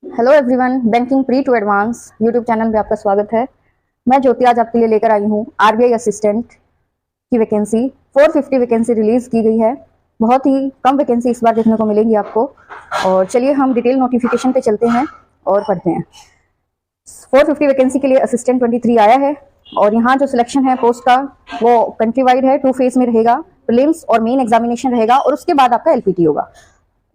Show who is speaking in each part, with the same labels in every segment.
Speaker 1: Hello everyone, banking pre to advance YouTube channel में आपका स्वागत है। मैं ज्योति आज आपके लिए लेकर आई हूँ आरबीआई असिस्टेंट की वैकेंसी। 450 वैकेंसी रिलीज की गई है। बहुत ही कम वैकेंसी इस बार देखने को मिलेगी आपको। और चलिए हम डिटेल नोटिफिकेशन पे चलते हैं और पढ़ते हैं। 450 वैकेंसी के लिए असिस्टेंट 23 आया है। और यहाँ जो सिलेक्शन है पोस्ट का वो कंट्री वाइड है, 2 फेज में रहेगा। प्रीलिम्स और मेन एग्जामिनेशन रहेगा और उसके बाद आपका एलपीटी होगा।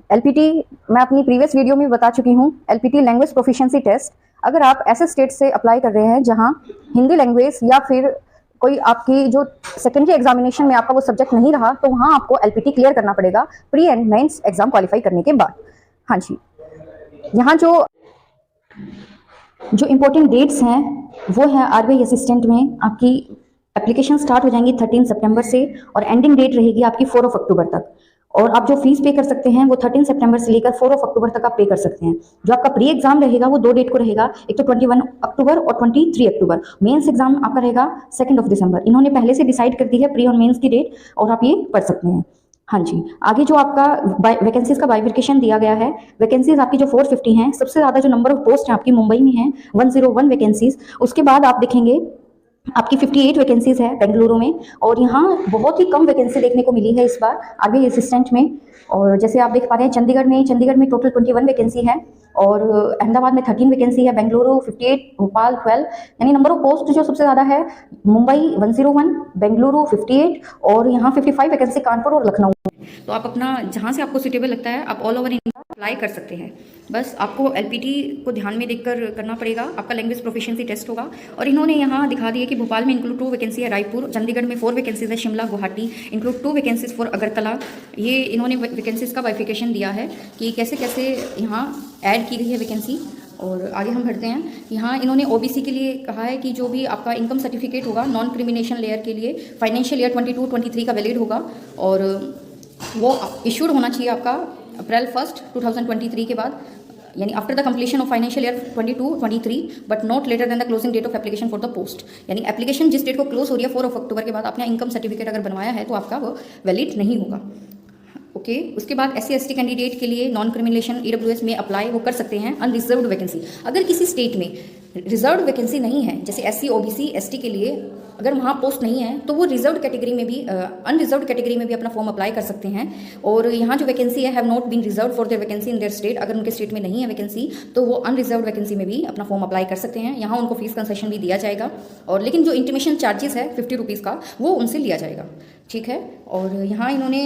Speaker 1: एलपीटी मैं अपनी प्रीवियस वीडियो में बता चुकी हूँ। एलपीटी लैंग्वेज प्रोफिशिएंसी टेस्ट, अगर आप ऐसे स्टेट से अप्लाई कर रहे हैं जहाँ हिंदी लैंग्वेज या फिर कोई आपकी जो सेकेंडरी एग्जामिनेशन में आपका वो सब्जेक्ट नहीं रहा, तो वहाँ आपको एलपीटी क्लियर करना पड़ेगा pre and mains exam qualify करने के बाद। हाँ जी, यहाँ जो इम्पोर्टेंट डेट्स हैं वो है आरबीआई असिस्टेंट में आपकी एप्लीकेशन स्टार्ट हो जाएंगी 13 सितंबर से और एंडिंग डेट रहेगी आपकी 4 अक्टूबर तक। और आप जो फीस पे कर सकते हैं वो 13 सितंबर से लेकर 4 अक्टूबर तक आप पे कर सकते हैं। जो आपका प्री एग्जाम रहेगा वो 2 डेट को रहेगा, एक तो 21 अक्टूबर और 23 अक्टूबर। मेंस एग्जाम आपका रहेगा 2 दिसंबर। इन्होंने पहले से डिसाइड कर दी है प्री और मेंस की डेट, और आप ये पढ़ सकते हैं। हाँ जी, आगे जो आपका वैकेंसीज का बाइफिकेशन दिया गया है। वैकेंसीज आपकी जो 450 हैं, सबसे ज्यादा जो नंबर ऑफ पोस्ट है आपकी मुंबई में है 101 वैकेंसीज। उसके बाद आप देखेंगे आपकी 58 वैकेंसीज है बेंगलुरु में। और यहाँ बहुत ही कम वैकेंसी देखने को मिली है इस बार आरबीआई असिस्टेंट में। और जैसे आप देख पा रहे हैं चंडीगढ़ में टोटल 21 वैकेंसी है, और अहमदाबाद में 13 वैकेंसी है, बेंगलुरु 58, भोपाल 12। यानी नंबर ऑफ पोस्ट जो सबसे ज़्यादा है मुंबई 101, बेंगलुरु 58, और यहाँ 55 वैकेंसी कानपुर और लखनऊ। तो आप अपना जहाँ से आपको सुटेबल लगता है आप ऑल ओवर इंडिया अप्लाई कर सकते हैं। बस आपको एलपीटी को ध्यान में देखकर करना पड़ेगा। आपका लैंग्वेज प्रोफिशिएंसी टेस्ट होगा। और इन्होंने यहाँ दिखा दिया कि भोपाल में इंक्लूड 2 वैकेंसी है, रायपुर, चंडीगढ़ में 4 वैकेंसीज है, Shimla, Guwahati include 2 vacancies for Agartala. ये इन्होंने वैकेंसीज का बाइफिकेशन दिया है कि कैसे कैसे यहाँ ऐड की गई है वैकेंसी। और आगे हम बढ़ते हैं। यहाँ इन्होंने ओबीसी के लिए कहा है कि जो भी आपका इनकम सर्टिफिकेट होगा नॉन क्रिमिनेशन लेयर के लिए फाइनेंशियल ईयर 22-23 का वैलिड होगा, और वो इशूड होना चाहिए आपका अप्रैल 1 2023 के बाद, यानी after the completion of financial year 22-23, but not later than the closing date of application for the post. यानी एप्लीकेशन जिस डेट को क्लोज हो रही है 4 अक्टूबर के बाद आपने इनकम सर्टिफिकेट अगर बनवाया है तो आपका वो वैलिड नहीं होगा। ओके उसके बाद SC/ST कैंडिडेट के लिए नॉन क्रिमिनेशन EWS में अप्लाई वो कर सकते हैं। अनरिजर्व्ड वैकेंसी, अगर किसी स्टेट में रिजर्व्ड वैकेंसी नहीं है, जैसे SC OBC ST के लिए अगर वहाँ पोस्ट नहीं है तो वो रिजर्व्ड कैटेगरी में भी अनरिजर्व्ड कैटेगरी में भी अपना फॉर्म अप्लाई कर सकते हैं। और यहाँ जो वैकेंसी है have not been reserve for their vacancy in their state, अगर उनके स्टेट में नहीं है वैकेंसी तो वो अनरिजर्व्ड वैकेंसी में भी अपना फॉर्म अप्लाई कर सकते हैं। यहाँ उनको फीस कंसेशन भी दिया जाएगा, और लेकिन जो इंटीमेशन चार्जेस है 50 रुपीज़ का वो उनसे लिया जाएगा। ठीक है, और यहाँ इन्होंने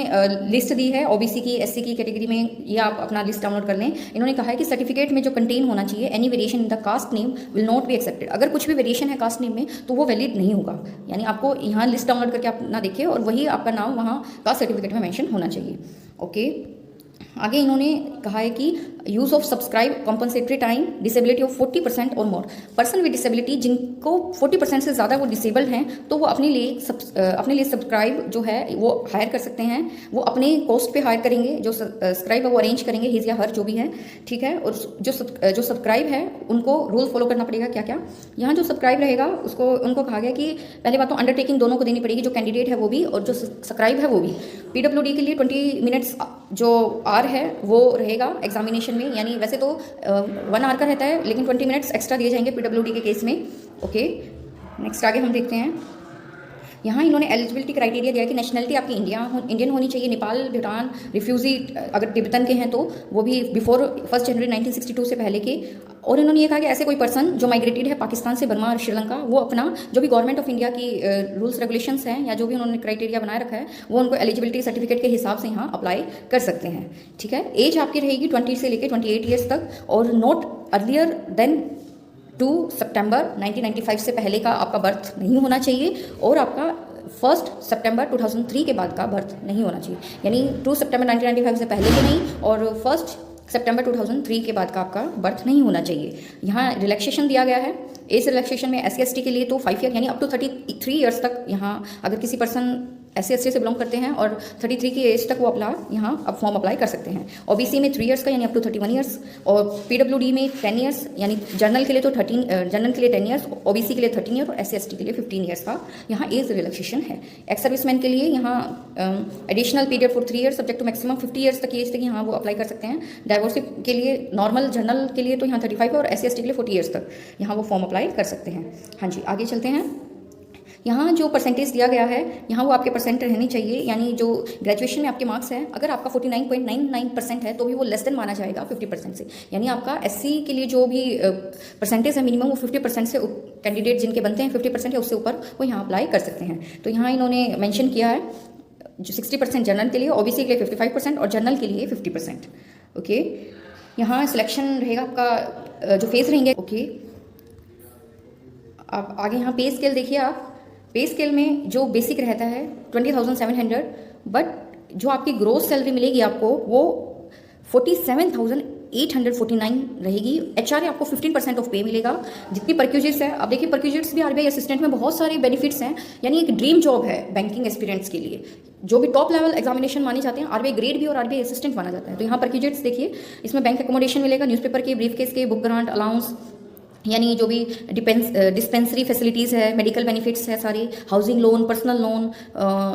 Speaker 1: लिस्ट दी है OBC की SC की कैटेगरी में, ये आप अपना लिस्ट डाउनलोड कर लें। इन्होंने कहा है कि सर्टिफिकेट में जो कंटेन होना चाहिए any variation in the caste name will not be accepted. अगर कुछ भी वेरिएशन है कास्ट नेम में तो वो वैलिड नहीं होगा। यानी आपको यहाँ लिस्ट डाउनलोड करके आप ना देखिए, और वही आपका नाम वहाँ कास्ट सर्टिफिकेट में मेंशन होना चाहिए। ओके, आगे इन्होंने कहा है कि use of subscribe compensatory time disability of 40% और मोर। पर्सन विद डिसेबिलिटी जिनको 40% से ज़्यादा वो डिसेबल्ड हैं तो वो अपने लिए सब्सक्राइब जो है वो हायर कर सकते हैं। वो अपने कॉस्ट पे हायर करेंगे, जो सब्सक्राइब है वो अरेंज करेंगे, हिज या हर जो भी है। ठीक है, और जो सब्सक्राइब है उनको रूल फॉलो करना पड़ेगा। क्या क्या यहाँ जो सब्सक्राइब रहेगा उनको कहा गया कि पहले बात तो अंडरटेकिंग दोनों को देनी पड़ेगी, जो कैंडिडेट है वो भी और जो सब्सक्राइब है वो भी। PWD के लिए 20 मिनट्स जो आर है वो रहेगा एग्जामिनेशन में, यानी वैसे तो 1 आवर का रहता है लेकिन 20 मिनट्स एक्स्ट्रा दिए जाएंगे PWD के केस में। ओके, नेक्स्ट आगे हम देखते हैं। यहाँ इन्होंने एलिजिबिलिटी क्राइटेरिया दिया है कि नेशनलिटी आपकी इंडियन होनी चाहिए। नेपाल, भूटान, रिफ्यूजी अगर तिब्बतन के हैं तो वो भी बिफोर 1 जनवरी 1962 से पहले के। और इन्होंने ये कहा कि ऐसे कोई पर्सन जो माइग्रेटेड है पाकिस्तान से बर्मा और श्रीलंका, वो अपना जो भी गवर्नमेंट ऑफ इंडिया की रूल्स रेगुलेशंस हैं या जो भी उन्होंने क्राइटेरिया बनाए रखा है वो उनको एलिजिबिलिटी सर्टिफिकेट के हिसाब से यहाँ अप्लाई कर सकते हैं। ठीक है, एज आपकी रहेगी 20 से लेकर 28 ईयर्स तक, और नॉट अर्लियर देन 2 सितंबर 1995 से पहले का आपका बर्थ नहीं होना चाहिए, और आपका 1 सितंबर 2003 के बाद का बर्थ नहीं होना चाहिए। यानी 2 सितंबर 1995 से पहले के नहीं और 1 सितंबर 2003 के बाद का आपका बर्थ नहीं होना चाहिए। यहाँ रिलैक्सेशन दिया गया है। एज रिलैक्सेशन में SC/ST के लिए तो 5 ईयर यानी अप टू 33 ईयर्स तक यहाँ अगर किसी पर्सन SC/ST से बिलोंग करते हैं और 33 की एज तक वो अपना यहाँ अब फॉर्म अप्लाई कर सकते हैं। OBC में 3 ईयर्स का यानी अप टू 31 ईयर्स, और PWD में 10 ईयर्स, यानी जनरल के लिए तो 10 ईयर्स, OBC के लिए 13 ईयर और SC/ST के लिए 15 ईयर्स का यहाँ एज रिलैक्सेशन है। एक्स सर्विसमैन के लिए यहाँ additional period for 3 years subject to maximum 50 years तक की एज तक यहाँ वो अप्लाई कर सकते हैं। डाइवोर्सी के लिए नॉर्मल जनरल के लिए तो यहाँ 35 है और SC/ST के लिए 40 ईयर्स तक यहाँ वो फॉर्म अप्लाई कर सकते हैं। हाँ जी, आगे चलते हैं। यहाँ जो परसेंटेज दिया गया है यहाँ वो आपके परसेंट रहनी चाहिए, यानी जो ग्रेजुएशन में आपके मार्क्स हैं अगर आपका 49.99% है तो भी वो लेस देन माना जाएगा 50% से, यानी आपका SC के लिए जो भी परसेंटेज है मिनिमम वो 50% से कैंडिडेट जिनके बनते हैं 50% या उससे ऊपर वो यहाँ अप्लाई कर सकते हैं। तो यहाँ इन्होंने मेंशन किया है जो 60% जनरल के लिए, OBC के लिए 55% और जनरल के लिए 50%। ओके, यहाँ सिलेक्शन रहेगा आपका जो फेज रहेंगे। ओके, आप आगे यहाँ पे स्केल देखिए। आप पे स्केल में जो बेसिक रहता है 20,700, बट जो आपकी ग्रोस सैलरी मिलेगी आपको वो 47,849 रहेगी। HRA आपको 15% ऑफ पे मिलेगा। जितनी परक्यूजिट्स है, अब देखिए परक्यूजिट्स भी RBI असिस्टेंट में बहुत सारे बेनिफिट्स हैं, यानी एक ड्रीम जॉब है बैंकिंग एक्सपीरियंस के लिए। जो भी टॉप लेवल एग्जामिनेशन माने जाते हैं RBI ग्रेड भी और RBI असिस्टेंट माना जाता है। तो यहाँ परक्यूजिट्स देखिए, इसमें बैंक एकोमोडेशन मिलेगा, न्यूज़पेपर के, ब्रीफकेस के, बुक ग्रांट, अलाउंस, यानी जो भी डिस्पेंसरी फैसिलिटीज़ है, मेडिकल बेनिफिट्स है सारी, housing loan, personal loan,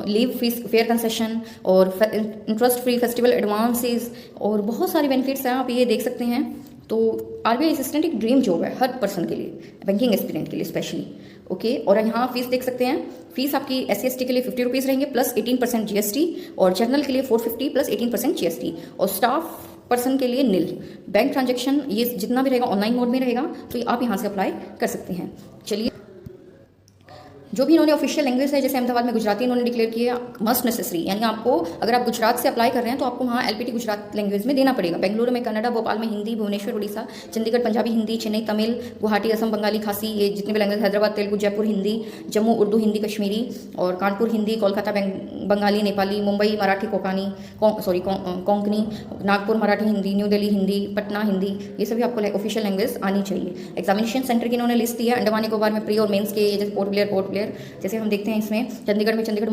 Speaker 1: leave fees, fair concession और इंटरेस्ट फ्री फेस्टिवल एडवांसेस और बहुत सारे बेनिफिट्स हैं, आप ये देख सकते हैं। तो RBI असिस्टेंट एक ड्रीम जॉब है हर पर्सन के लिए, बैंकिंग एस्पिरेंट के लिए स्पेशली। ओके, और यहाँ फीस देख सकते हैं। फीस आपकी SC/ST के लिए 50 रुपीज़ रहेंगे प्लस 18% GST, और जनरल के लिए 450 प्लस 18% GST, और स्टाफ पर्सन के लिए निल। बैंक ट्रांजैक्शन ये जितना भी रहेगा ऑनलाइन मोड में रहेगा, तो आप यहाँ से अप्लाई कर सकते हैं। चलिए, जो भी इन्होंने ऑफिशियल लैंग्वेज है, जैसे अहमदाबाद में गुजराती इन्होंने डिक्लेयर किया मस्ट नेसेसरी, यानी आपको अगर आप गुजरात से अप्लाई कर रहे हैं तो आपको वहाँ LPT गुजरात लैंग्वेज में देना पड़ेगा। बेंगलुरु में कन्नड़ा, भोपाल में हिंदी, भुवनेश्वर उड़ीसा, चंडीगढ़ पंजाबी हिंदी, चेन्नई तमिल, गुवाहाटी असम बंगाली खासी, ये जितने भी लैंग्वेज, हैदराबाद तेलुगु, जयपुर हिंदी, जम्मू उर्दू हिंदी कश्मीरी, और कानपुर हिंदी, कोलकाता बंगाली नेपाली, मुंबई मराठी कोंकणी, नागपुर मराठी हिंदी, न्यू दिल्ली हिंदी, पटना हिंदी, ये सभी आपको ऑफिशियल लैंग्वेज आनी चाहिए। एग्जामिनेशन सेंटर की इन्होंने लिस्ट दी है। अंडमान निकोबार में प्री और मेंस के, जैसे पोर्ट ब्लेयर जैसे हम देखते हैं इसमें, चंडीगढ़ में चंडीगढ़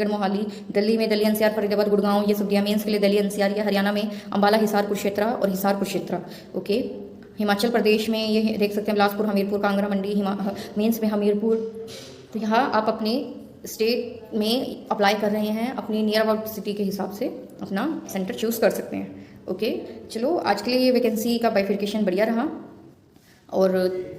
Speaker 1: मोहाली, दिल्ली में दिल्ली NCR, फरीदाबाद, गुड़गांव, ये सब दिया मेंस के लिए दिल्ली NCR, या हरियाणा में अंबाला, हिसार, कुरुक्षेत्र और हिसार कुरुक्षेत्र। ओके, हिमाचल प्रदेश में ये देख सकते हैं बिलासपुर, हमीरपुर, कांगड़ा मंडी, मेंस में हमीरपुर। तो यहाँ आप अपने स्टेट में अप्लाई कर रहे हैं, अपनी नियर अबाउट सिटी के हिसाब से अपना सेंटर चूज़ कर सकते हैं। ओके, चलो आज के लिए ये वैकेंसी का बाइफिकेशन बढ़िया रहा, और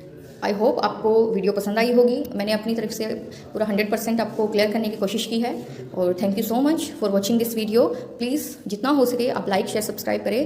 Speaker 1: आई होप आपको वीडियो पसंद आई होगी। मैंने अपनी तरफ से पूरा 100% आपको क्लियर करने की कोशिश की है, और thank you so much for watching this video. Please जितना हो सके आप लाइक शेयर सब्सक्राइब करें।